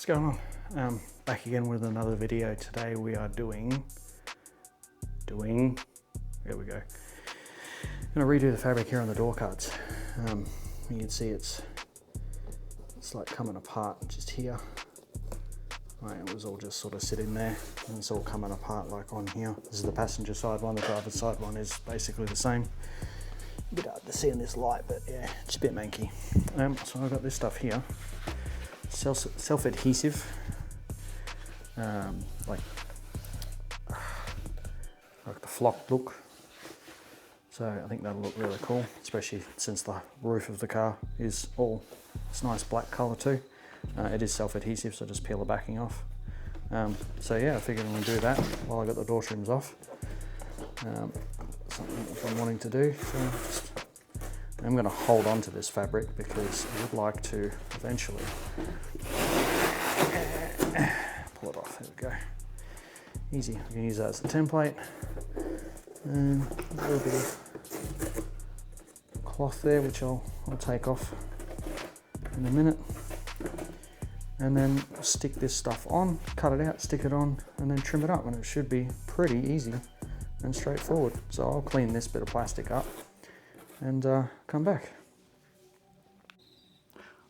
going on? Back again with another video. Today we are doing, there we go. I'm gonna redo the fabric here on the door cuts. You can see it's like coming apart just here. Right, it was all just sort of sitting there and it's all coming apart like on here. This is the passenger side one, the driver's side one is basically the same. A bit hard to see in this light, but yeah, it's a bit manky. So I've got this stuff here. Self-adhesive, like the flock look. So I think that'll look really cool, especially since the roof of the car is all, it's nice black color too. It is self-adhesive, so just peel the backing off. So yeah, I figured I'm gonna do that while I got the door trims off. Something I'm wanting to do. So I'm going to hold on to this fabric because I would like to eventually pull it off. There we go. Easy. I can use that as a template. And a little bit of cloth there, which I'll take off in a minute. And then stick this stuff on, cut it out, stick it on, and then trim it up. And it should be pretty easy and straightforward. So I'll clean this bit of plastic up and come back.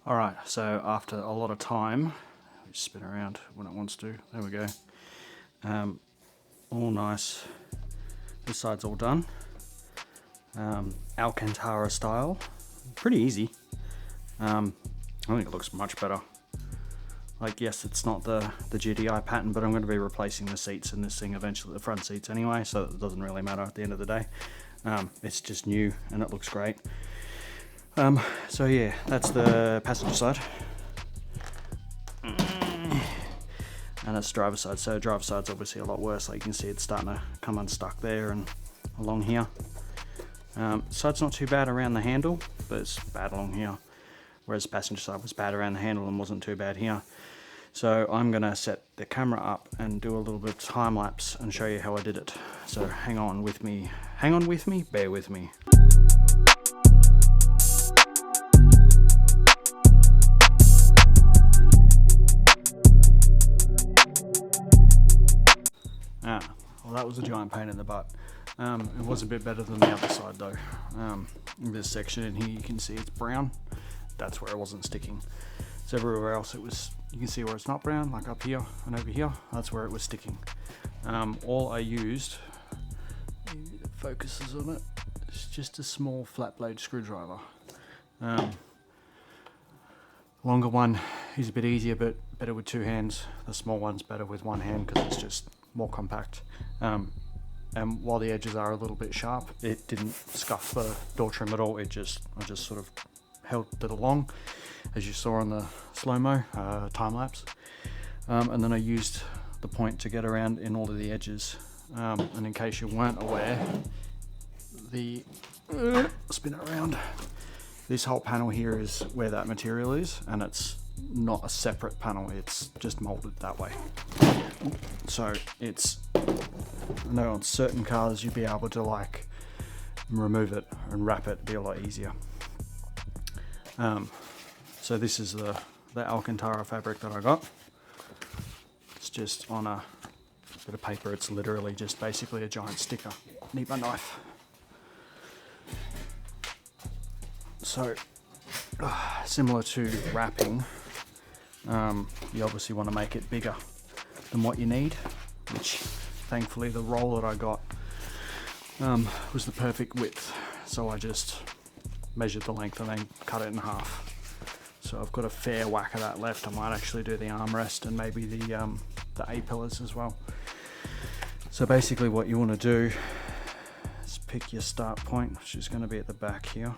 All right, so after a lot of time, spin around when it wants to, there we go. All nice, this side's all done. Alcantara style, pretty easy. I think it looks much better. Like, yes, it's not the GTi pattern, but I'm going to be replacing the seats in this thing eventually, the front seats anyway, so it doesn't really matter at the end of the day. It's just new and it looks great. So yeah, that's the passenger side. And that's driver's side. So driver's side's obviously a lot worse. Like you can see it's starting to come unstuck there and along here. Side's not too bad around the handle, but it's bad along here. Whereas the passenger side was bad around the handle and wasn't too bad here. So I'm gonna set the camera up and do a little bit of time lapse and show you how I did it. So hang on with me, bear with me. Well, that was a giant pain in the butt. It was a bit better than the other side though. In this section in here you can see it's brown. That's where it wasn't sticking. So everywhere else it was, you can see where it's not brown, like up here and over here, that's where it was sticking. All I used, it focuses on it, it's just a small flat blade screwdriver. Longer one is a bit easier, but better with two hands. The small one's better with one hand because it's just more compact. And while the edges are a little bit sharp, it didn't scuff the door trim at all. I just sort of held it along, as you saw on the slow-mo time lapse, and then I used the point to get around in all of the edges. And in case you weren't aware, the spin it around, this whole panel here is where that material is, and it's not a separate panel, it's just molded that way. So it's, I know on certain cars you'd be able to like remove it and wrap it, be a lot easier. So this is the Alcantara fabric that I got. It's just on a bit of paper. It's literally just basically a giant sticker. Need my knife. So similar to wrapping, you obviously want to make it bigger than what you need, which thankfully the roll that I got was the perfect width. So I just measured the length and then cut it in half. So I've got a fair whack of that left. I might actually do the armrest and maybe the A-pillars as well. So basically what you want to do is pick your start point, which is going to be at the back here.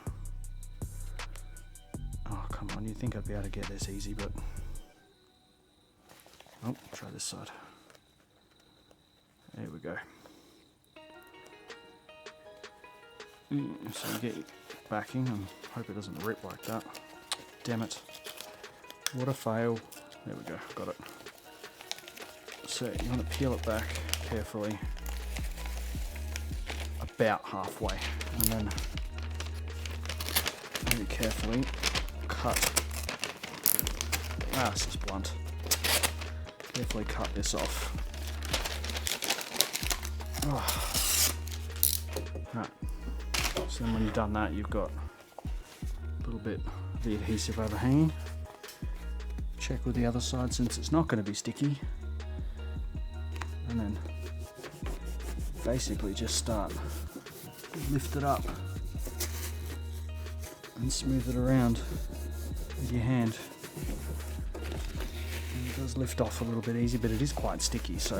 Oh, come on, you'd think I'd be able to get this easy, but... Oh, try this side. There we go. So you get your backing and hope it doesn't rip like that. Damn it. What a fail. There we go, got it. So you want to peel it back carefully, about halfway, and then very carefully cut. This is blunt. definitely cut this off. Right. So then when you've done that, you've got a little bit of the adhesive overhanging. Check with the other side since it's not going to be sticky. And then basically just start, lift it up and smooth it around with your hand. And it does lift off a little bit easy, but it is quite sticky, so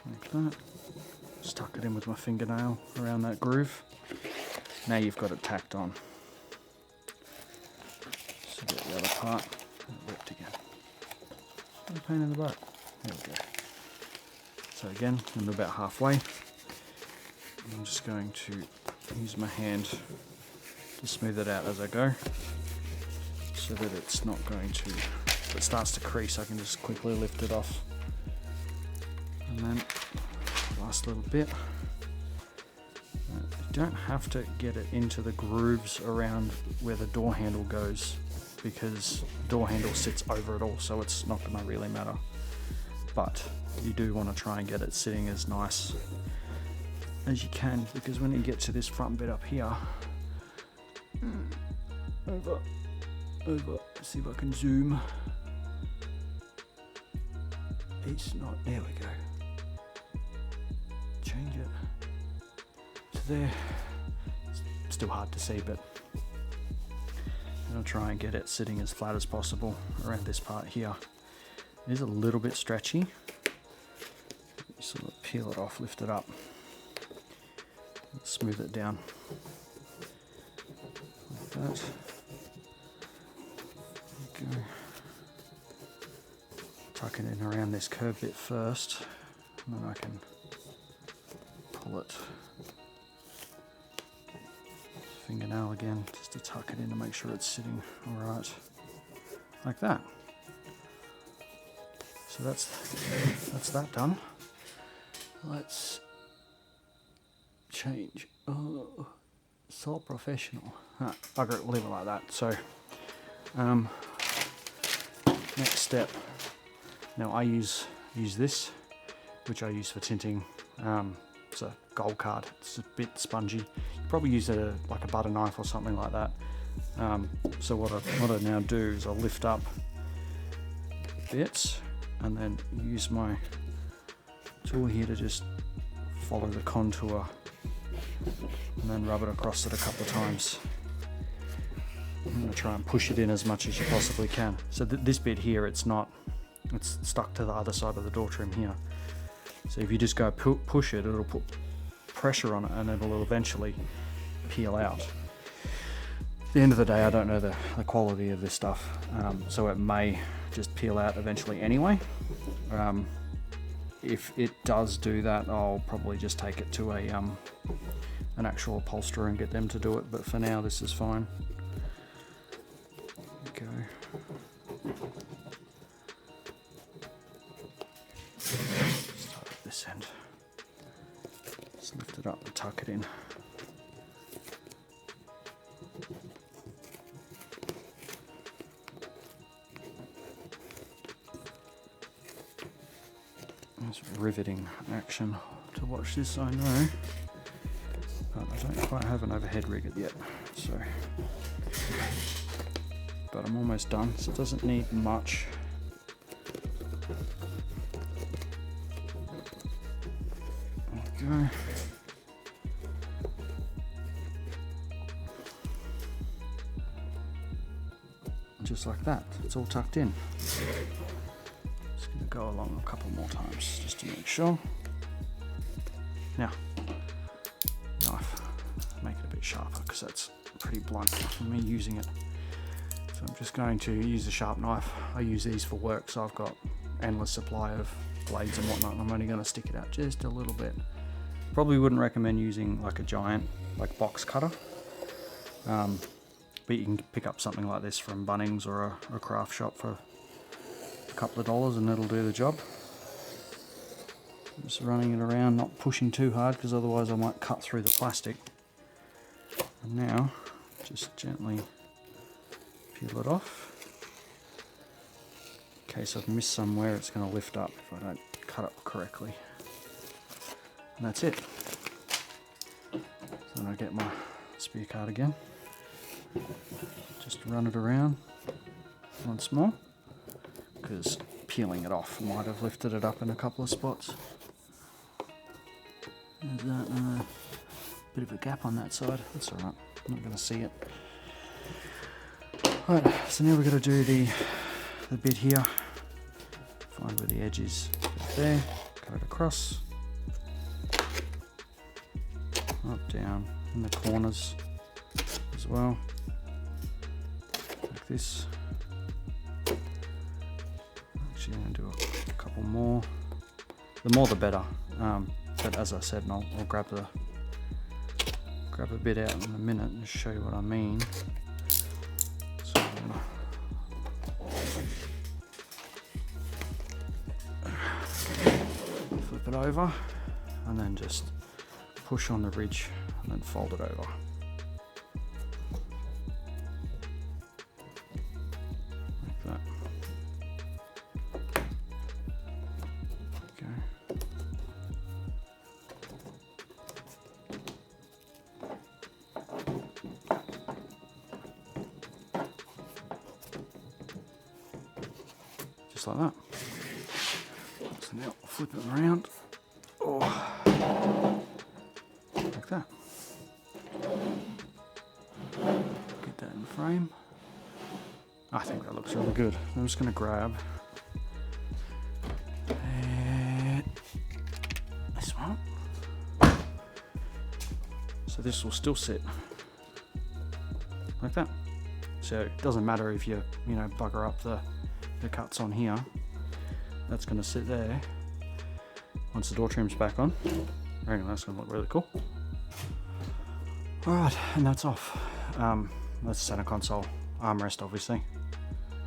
like that. Just tuck it in with my fingernail around that groove. Now you've got it tacked on. So get the other part and it ripped again. What a pain in the butt. There we go. So again, I'm about halfway. I'm just going to use my hand to smooth it out as I go, so that it's not going to, if it starts to crease, I can just quickly lift it off. And then last little bit. You don't have to get it into the grooves around where the door handle goes, because the door handle sits over it all, so it's not going to really matter. But you do want to try and get it sitting as nice as you can, because when you get to this front bit up here, over, see if I can zoom. It's not, there we go. Change it to there. It's still hard to see, but I'll try and get it sitting as flat as possible around this part here. It is a little bit stretchy. Sort of peel it off, lift it up, smooth it down like that. There we go. Tuck it in around this curved bit first, and then I can pull it. Fingernail again, just to tuck it in to make sure it's sitting all right, like that. So that's that done. Let's change. Oh, so professional. I'll leave it like that. So, next step. Now I use this, which I use for tinting. It's a gold card. It's a bit spongy. You probably use like a butter knife or something like that. So what I now do is I'll lift up bits and then use my tool here to just follow the contour and then rub it across it a couple of times. I'm going to try and push it in as much as you possibly can. So this bit here, it's stuck to the other side of the door trim here. So if you just go push it, it'll put pressure on it and it'll eventually peel out. At the end of the day, I don't know the quality of this stuff, so it may just peel out eventually anyway. If it does do that, I'll probably just take it to an actual upholsterer and get them to do it, but for now this is fine. There we go. Start at this end. Just lift it up and tuck it in. It's riveting action to watch this, I know, but I don't quite have an overhead rig it yet, so, but I'm almost done, so it doesn't need much. There we go. Just like that, it's all tucked in. Go along a couple more times just to make sure. Now, knife, make it a bit sharper because that's pretty blunt for me using it. So I'm just going to use a sharp knife. I use these for work, so I've got endless supply of blades and whatnot, and I'm only going to stick it out just a little bit. Probably wouldn't recommend using like a giant box cutter, but you can pick up something like this from Bunnings or a craft shop for a couple of dollars and it'll do the job. Just running it around, not pushing too hard because otherwise I might cut through the plastic. And now just gently peel it off. case I've missed somewhere, it's going to lift up if I don't cut it correctly. And that's it. So then I get my spear card again. Just run it around once more, because peeling it off might have lifted it up in a couple of spots. There's that bit of a gap on that side. That's alright, I'm not going to see it. Right, so now we've got to do the bit here. Find where the edge is there, cut it across, up, down, in the corners as well, like this. Actually, I'm going to do a couple more. The more the better, but as I said, I'll grab a bit out in a minute and show you what I mean. So flip it over and then just push on the ridge and then fold it over. Like that. Okay. Just like that. So now I'll flip it around. Oh. Like that. Get that in frame. I think that looks really good. I'm just going to grab this one. So this will still sit like that. So it doesn't matter if you bugger up the cuts on here. That's going to sit there. Once the door trim's back on, I reckon that's going to look really cool. Alright, and that's off. That's the center console armrest, obviously.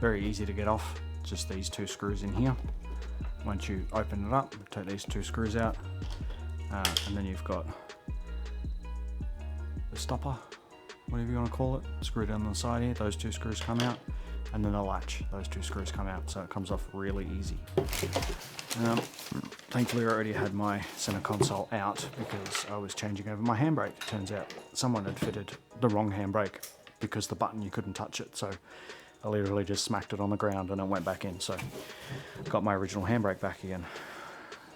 Very easy to get off. Just these two screws in here. Once you open it up, take these two screws out, and then you've got the stopper, whatever you want to call it, screwed on the side here. Those two screws come out, and then the latch. Those two screws come out, so it comes off really easy. Thankfully I already had my center console out because I was changing over my handbrake. Turns out someone had fitted the wrong handbrake because the button, you couldn't touch it, so I literally just smacked it on the ground and it went back in. So got my original handbrake back again.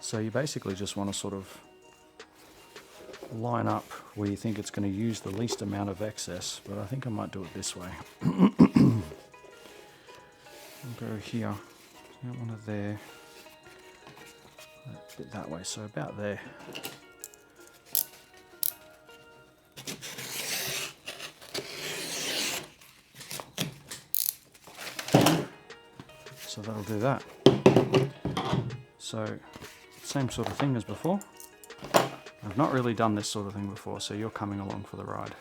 So you basically just want to sort of line up where you think it's going to use the least amount of excess, but I think I might do it this way. I'll go here, get one of there, a bit that way, so about there. So that'll do that. So same sort of thing as before. I've not really done this sort of thing before, so you're coming along for the ride.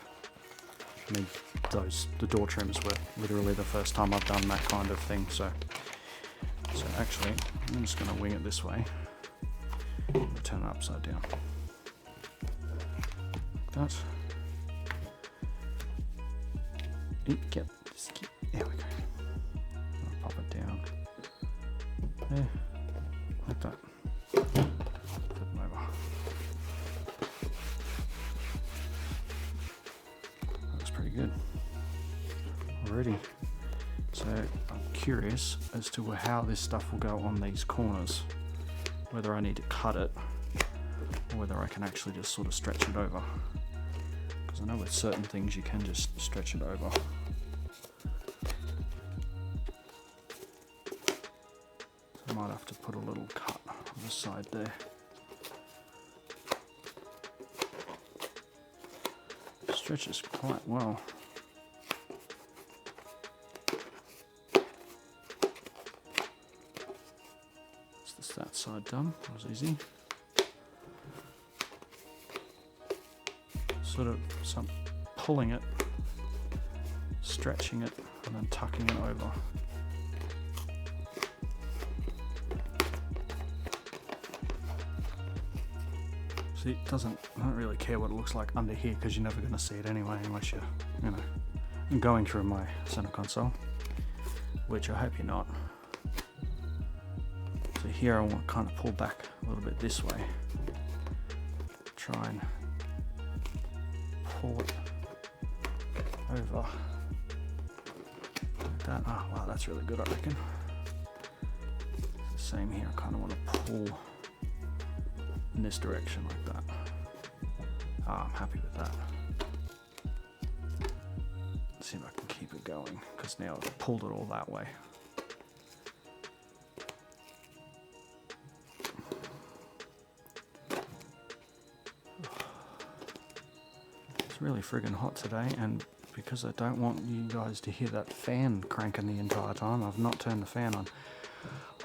I mean, the door trims were literally the first time I've done that kind of thing, so actually, I'm just going to wing it this way. Turn it upside down. Like that. There we go. I'll pop it down. There. Like that. Flip them over. Looks pretty good. Already. So I'm curious as to how this stuff will go on these corners. Whether I need to cut it or whether I can actually just sort of stretch it over. Because I know with certain things you can just stretch it over. So I might have to put a little cut on the side there. It stretches quite well. That side done. That was easy. Sort of some pulling it, stretching it, and then tucking it over. See, I don't really care what it looks like under here because you're never going to see it anyway unless you're, going through my center console, which I hope you're not. So here I want to kind of pull back a little bit this way. Try and pull it over like that. Oh wow, that's really good, I reckon. Same here, I kind of want to pull in this direction like that. Oh, I'm happy with that. Let's see if I can keep it going, because now I've pulled it all that way. It's really friggin' hot today, and because I don't want you guys to hear that fan cranking the entire time, I've not turned the fan on.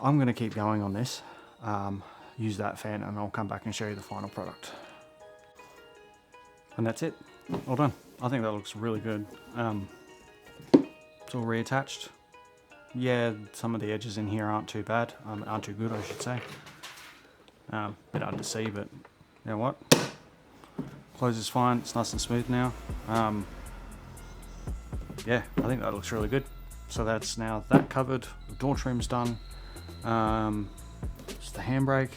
I'm going to keep going on this, use that fan, and I'll come back and show you the final product. And that's it, all done. I think that looks really good. It's all reattached. Yeah, some of the edges in here aren't too bad, aren't too good, I should say. Bit hard to see, but you know what? Closes fine, it's nice and smooth now. Yeah, I think that looks really good. So that's now that covered, the door trim's done. Just the handbrake.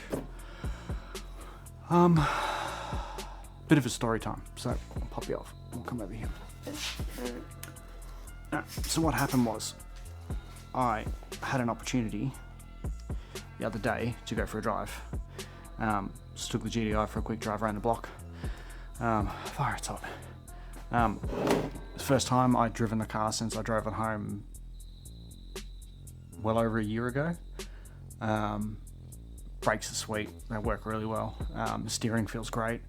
Bit of a story time, so I'll pop you off. We'll come over here. So what happened was, I had an opportunity the other day to go for a drive. Just took the GTi for a quick drive around the block. Fire, it's hot. The first time I'd driven the car since I drove it home well over a year ago. Brakes are sweet, they work really well. The steering feels great,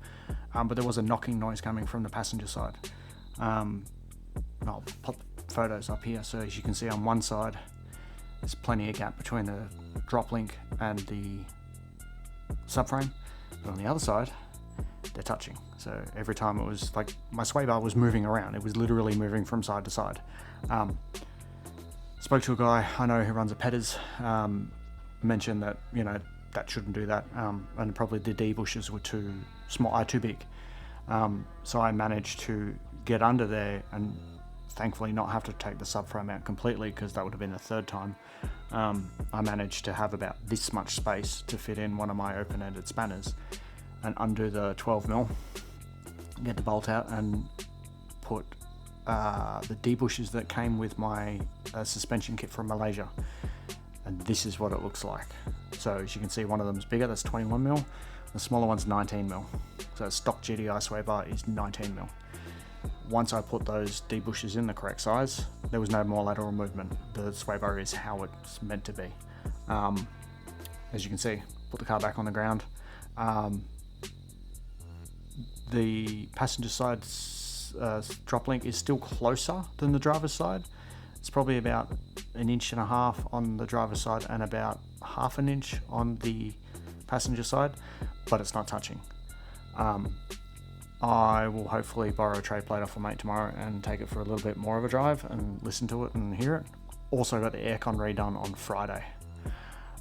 but there was a knocking noise coming from the passenger side. I'll pop the photos up here, so as you can see on one side there's plenty of gap between the drop link and the subframe, but on the other side they're touching. So every time it was like my sway bar was moving around, it was literally moving from side to side. Spoke to a guy I know who runs a Petters, mentioned that, you know, that shouldn't do that, and probably the D bushes were too small, too big. So I managed to get under there and thankfully not have to take the subframe out completely, because that would have been the third time. I managed to have about this much space to fit in one of my open-ended spanners and undo the 12mm, get the bolt out and put the D bushes that came with my suspension kit from Malaysia. And this is what it looks like. So as you can see, one of them is bigger, that's 21mm. The smaller one's 19mm. So a stock GTi sway bar is 19mm. Once I put those D bushes in the correct size, there was no more lateral movement. The sway bar is how it's meant to be. As you can see, put the car back on the ground. The passenger side drop link is still closer than the driver's side. It's probably about 1.5 inches on the driver's side and about 1/2 inch on the passenger side, but it's not touching. I will hopefully borrow a tray plate off a mate tomorrow and take it for a little bit more of a drive and listen to it and hear it. Also got the aircon redone on Friday.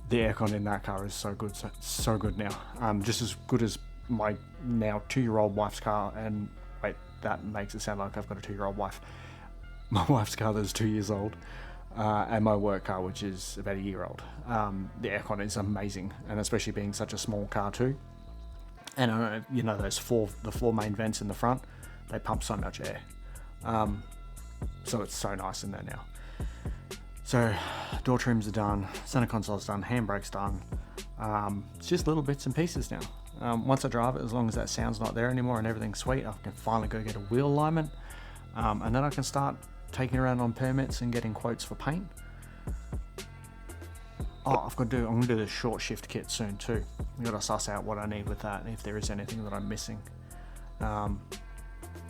The aircon in that car is so good, so good now. Just as good as my now 2-year-old wife's car, and wait, that makes it sound like I've got a 2-year-old wife. My wife's car that's 2 years old, and my work car, which is about a year old. The aircon is amazing, and especially being such a small car too. And you know, the 4 main vents in the front, they pump so much air. So it's so nice in there now. So door trims are done, center console's done, handbrake's done. It's just little bits and pieces now. Once I drive it, as long as that sound's not there anymore and everything's sweet, I can finally go get a wheel alignment, and then I can start taking around on permits and getting quotes for paint. Oh, I'm gonna do the short shift kit soon too. I've got to suss out what I need with that, if there is anything that I'm missing. I've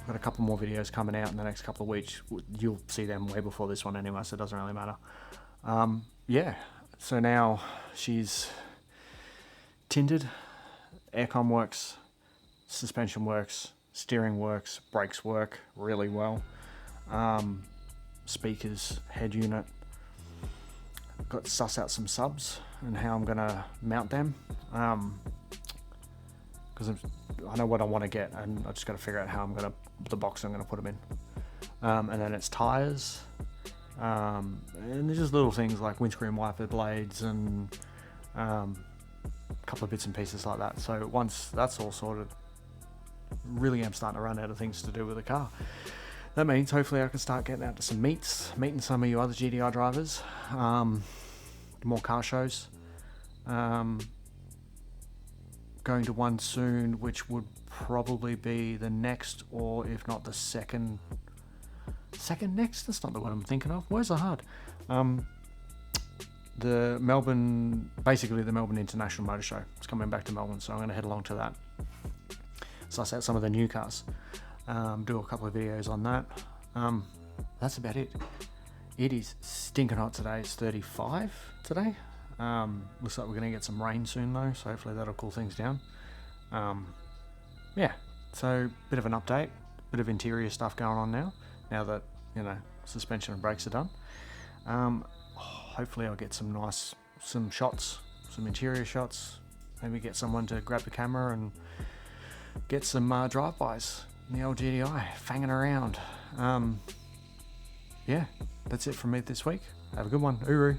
got a couple more videos coming out in the next couple of weeks. You'll see them way before this one anyway, so it doesn't really matter. Yeah, so now she's tinted, aircon works, suspension works, steering works, brakes work really well. Speakers, head unit. Got to suss out some subs and how I'm gonna mount them, because I know what I want to get, and I just got to figure out how the box I'm gonna put them in. And then it's tires, and there's just little things like windscreen wiper blades and a couple of bits and pieces like that. So once that's all sorted, really am starting to run out of things to do with the car. That means hopefully I can start getting out to some meeting some of you other GTI drivers, more car shows. Going to one soon, which would probably be the next, or if not the second next. That's not the one I'm thinking of. Where's the hard? The Melbourne International Motor Show. It's coming back to Melbourne, so I'm going to head along to that. Suss out some of the new cars. Do a couple of videos on that. That's about it. It is stinking hot today. It's 35 today. Looks like we're going to get some rain soon though, so hopefully that'll cool things down. Yeah, so bit of an update, bit of interior stuff going on now that, you know, suspension and brakes are done. Hopefully I'll get some shots, some interior shots, maybe get someone to grab the camera and get some drive-bys in the old GTI, fanging around. Yeah, that's it from me this week. Have a good one. Uru.